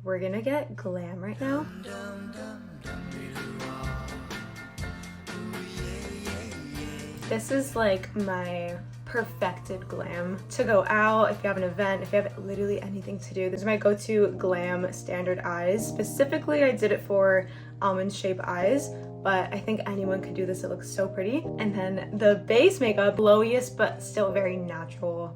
we're gonna get glam right now. This is like my perfected glam to go out if you have an event, if you have literally anything to do. This is my go-to glam standard eyes. Specifically, I did it for almond shape eyes, but I think anyone could do this. It looks so pretty. And then the base makeup, glowiest but still very natural,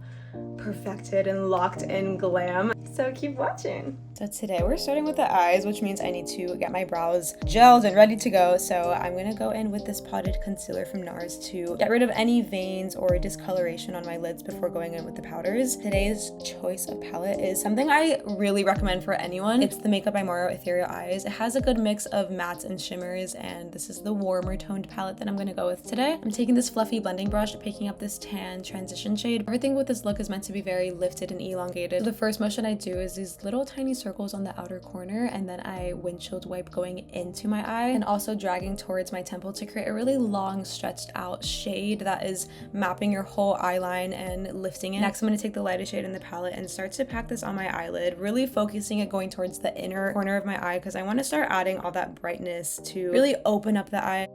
perfected and locked in glam. So keep watching. So today we're starting with the eyes, which means I need to get my brows gelled and ready to go. So I'm gonna go in with this potted concealer from NARS to get rid of any veins or discoloration on my lids before going in with the powders. Today's choice of palette is something I really recommend for anyone. It's the Makeup by Morrow Ethereal Eyes. It has a good mix of mattes and shimmers, and this is the warmer toned palette that I'm gonna go with today. I'm taking this fluffy blending brush, picking up this tan transition shade. Everything with this look is meant to be very lifted and elongated. So the first motion I do is these little tiny circles on the outer corner, and then I windshield wipe going into my eye and also dragging towards my temple to create a really long stretched out shade that is mapping your whole eye line and lifting it. Next, I'm going to take the lightest shade in the palette and start to pack this on my eyelid, really focusing it going towards the inner corner of my eye because I want to start adding all that brightness to really open up the eye.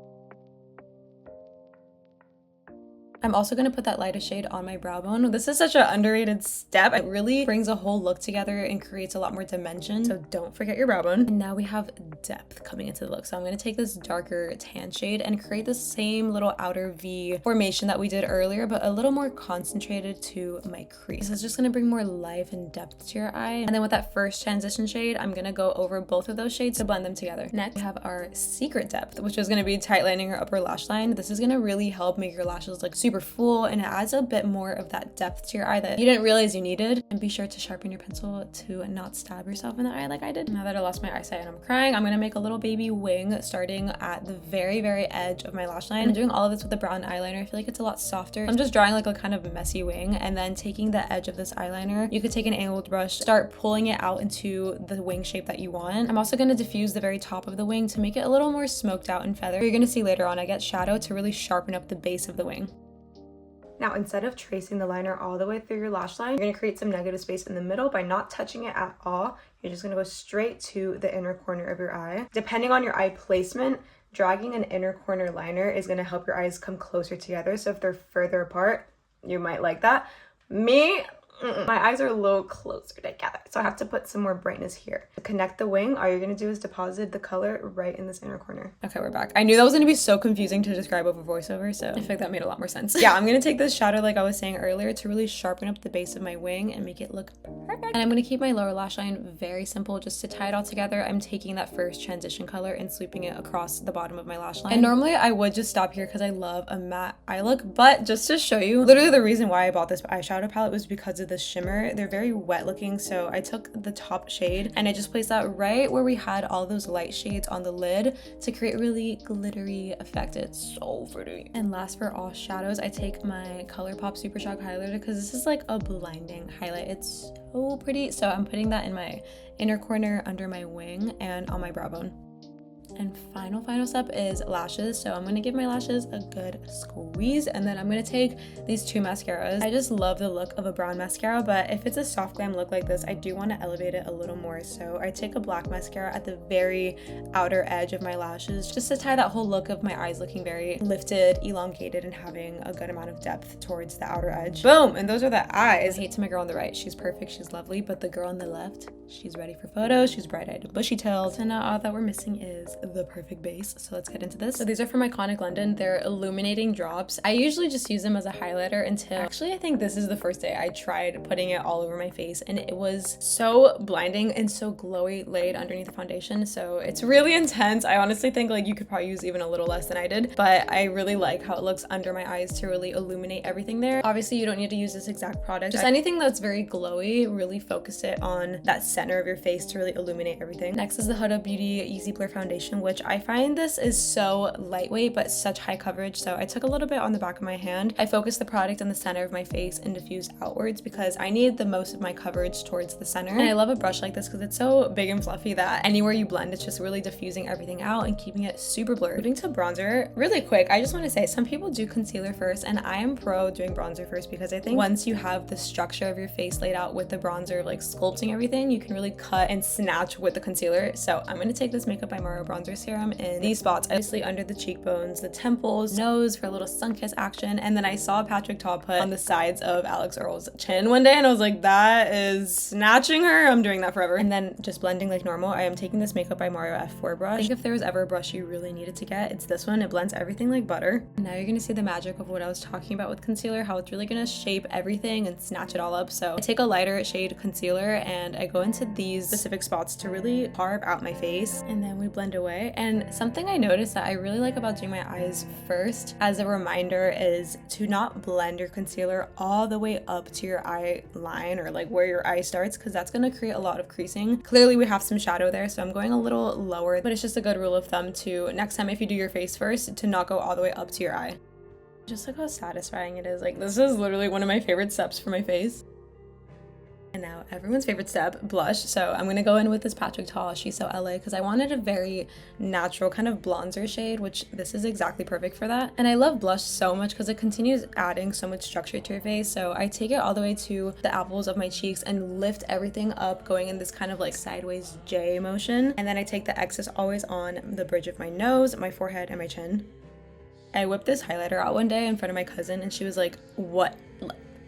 I'm also going to put that lightest shade on my brow bone. This is such an underrated step. It really brings a whole look together and creates a lot more dimension. So don't forget your brow bone. And now we have depth coming into the look. So I'm going to take this darker tan shade and create the same little outer V formation that we did earlier, but a little more concentrated to my crease. This is just going to bring more life and depth to your eye. And then with that first transition shade, I'm going to go over both of those shades to blend them together. Next, we have our secret depth, which is going to be tightlining your upper lash line. This is going to really help make your lashes look super full, and it adds a bit more of that depth to your eye that you didn't realize you needed. And be sure to sharpen your pencil to not stab yourself in the eye like I did. Now that I lost my eyesight and I'm crying, I'm gonna make a little baby wing starting at the very edge of my lash line. I'm doing all of this with a brown eyeliner. I feel like it's a lot softer. I'm just drawing like a kind of messy wing, and then taking the edge of this eyeliner, you could take an angled brush, start pulling it out into the wing shape that you want. I'm also gonna diffuse the very top of the wing to make it a little more smoked out and feathered. You're gonna see later on I get shadow to really sharpen up the base of the wing. Now, instead of tracing the liner all the way through your lash line, you're going to create some negative space in the middle by not touching it at all. You're just going to go straight to the inner corner of your eye. Depending on your eye placement, dragging an inner corner liner is going to help your eyes come closer together. So if they're further apart, you might like that. My eyes are a little closer together, so I have to put some more brightness here. To connect the wing, all you're gonna do is deposit the color right in this inner corner. Okay, we're back. I knew that was gonna be so confusing to describe over voiceover, so I feel like that made a lot more sense. Yeah, I'm gonna take this shadow like I was saying earlier to really sharpen up the base of my wing and make it look perfect. And I'm gonna keep my lower lash line very simple just to tie it all together. I'm taking that first transition color and sweeping it across the bottom of my lash line. And normally I would just stop here because I love a matte eye look, but just to show you, literally the reason why I bought this eyeshadow palette was because of the shimmer. They're very wet looking, so I took the top shade and I just placed that right where we had all those light shades on the lid to create a really glittery effect. It's so pretty. And last, for all shadows, I take my ColourPop Super Shock highlighter because this is like a blinding highlight. It's so pretty. So I'm putting that in my inner corner, under my wing, and on my brow bone. And final step is lashes. So I'm gonna give my lashes a good squeeze, and then I'm gonna take these two mascaras. I just love the look of a brown mascara, but if it's a soft glam look like this, I do want to elevate it a little more. So I take a black mascara at the very outer edge of my lashes just to tie that whole look of my eyes looking very lifted, elongated, and having a good amount of depth towards the outer edge. Boom! And those are the eyes. I hate to my girl on the right. She's perfect, she's lovely, but the girl on the left, she's ready for photos, she's bright-eyed and bushy-tailed. So now all that we're missing is the perfect base. So let's get into this. So these are from Iconic London. They're illuminating drops. I usually just use them as a highlighter until actually I think this is the first day I tried putting it all over my face, and it was so blinding and so glowy laid underneath the foundation. So it's really intense. I honestly think like you could probably use even a little less than I did, but I really like how it looks under my eyes to really illuminate everything there. Obviously you don't need to use this exact product. Just anything that's very glowy, really focus it on that center of your face to really illuminate everything. Next is the Huda Beauty Easy Blur Foundation. foundation, which I find this is so lightweight but such high coverage. So I took a little bit on the back of my hand. I focused the product in the center of my face and diffused outwards because I need the most of my coverage towards the center. And I love a brush like this because it's so big and fluffy that anywhere you blend, it's just really diffusing everything out and keeping it super blurred. Moving to bronzer, really quick, I just want to say some people do concealer first, and I am pro doing bronzer first because I think once you have the structure of your face laid out with the bronzer like sculpting everything, you can really cut and snatch with the concealer. So I'm going to take this Makeup by Mario bronzer serum in these spots, obviously under the cheekbones, the temples, nose for a little sun kiss action. And then I saw Patrick Ta put on the sides of Alex Earl's chin one day and I was like, that is snatching her. I'm doing that forever. And then just blending like normal, I am taking this Makeup by Mario F4 brush. I think if there was ever a brush you really needed to get, it's this one. It blends everything like butter. And now you're going to see the magic of what I was talking about with concealer, how it's really going to shape everything and snatch it all up. So I take a lighter shade concealer and I go into these specific spots to really carve out my face, and then we blend away. And something I noticed that I really like about doing my eyes first as a reminder is to not blend your concealer all the way up to your eye line or like where your eye starts, because that's going to create a lot of creasing. Clearly we have some shadow there, so I'm going a little lower, but it's just a good rule of thumb to next time if you do your face first to not go all the way up to your eye. Just look how satisfying it is. Like, this is literally one of my favorite steps for my face. And now everyone's favorite step, blush. So I'm going to go in with this Patrick Ta She's So LA because I wanted a very natural kind of bronzer shade, which this is exactly perfect for that. And I love blush so much because it continues adding so much structure to your face. So I take it all the way to the apples of my cheeks and lift everything up, going in this kind of like sideways J motion. And then I take the excess always on the bridge of my nose, my forehead, and my chin. I whipped this highlighter out one day in front of my cousin and she was like, what?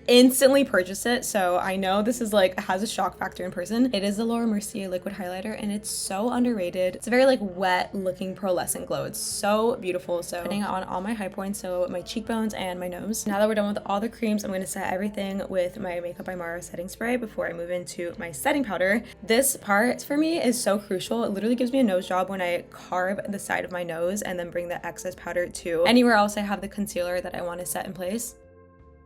Instantly purchased it. So I know this is like has a shock factor in person. It is the Mercier liquid highlighter and it's so underrated. It's a very like wet looking pearlescent glow. It's so beautiful. So putting it on all my high points, so my cheekbones and my nose. Now that we're done with all the creams, I'm going to set everything with my Makeup by Mario setting spray before I move into my setting powder. This part for me is so crucial. It literally gives me a nose job when I carve the side of my nose and then bring the excess powder to anywhere else I have the concealer that I want to set in place.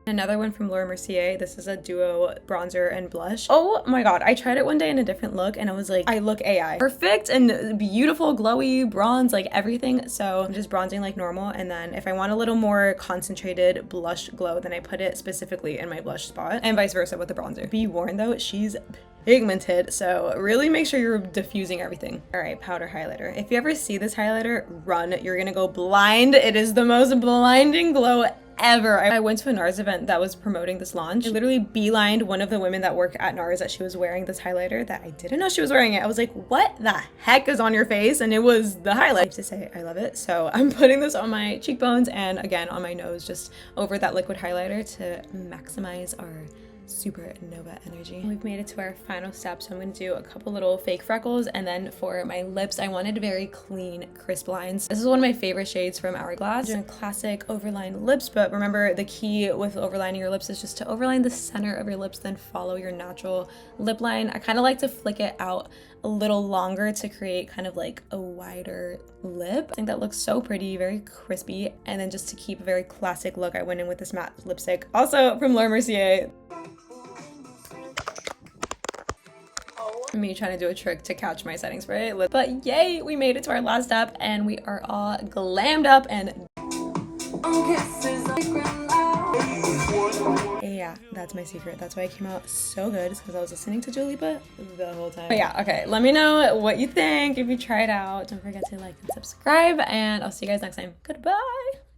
Another one from Mercier. This is a duo bronzer and blush. Oh my god, I tried it one day in a different look and I was like, I look AI. Perfect and beautiful, glowy bronze, like everything. So I'm just bronzing like normal, and then if I want a little more concentrated blush glow, then I put it specifically in my blush spot, and vice versa with the bronzer. Be warned though, she's pigmented, so really make sure you're diffusing everything. All right, powder highlighter. If you ever see this highlighter, run. You're gonna go blind. It is the most blinding glow ever. I went to a NARS event that was promoting this launch. I literally beelined one of the women that work at NARS that she was wearing this highlighter that I didn't know she was wearing it. I was like, what the heck is on your face? And it was the highlight. I have to say, I love it. So I'm putting this on my cheekbones and again on my nose, just over that liquid highlighter to maximize our supernova energy. We've made it to our final step, so I'm going to do a couple little fake freckles, and then for my lips I wanted very clean crisp lines. This is one of my favorite shades from Hourglass. I'm doing classic overline lips, but remember the key with overlining your lips is just to overline the center of your lips, then follow your natural lip line. I kind of like to flick it out a little longer to create kind of like a wider lip. I think that looks so pretty, very crispy. And then just to keep a very classic look, I went in with this matte lipstick, also from Mercier. Me trying to do a trick to catch my setting spray. But yay, we made it to our last step and we are all glammed up and yeah, that's my secret. That's why I came out so good, because I was listening to Dua Lipa the whole time. But yeah, okay, let me know what you think if you try it out. Don't forget to like and subscribe, and I'll see you guys next time. Goodbye.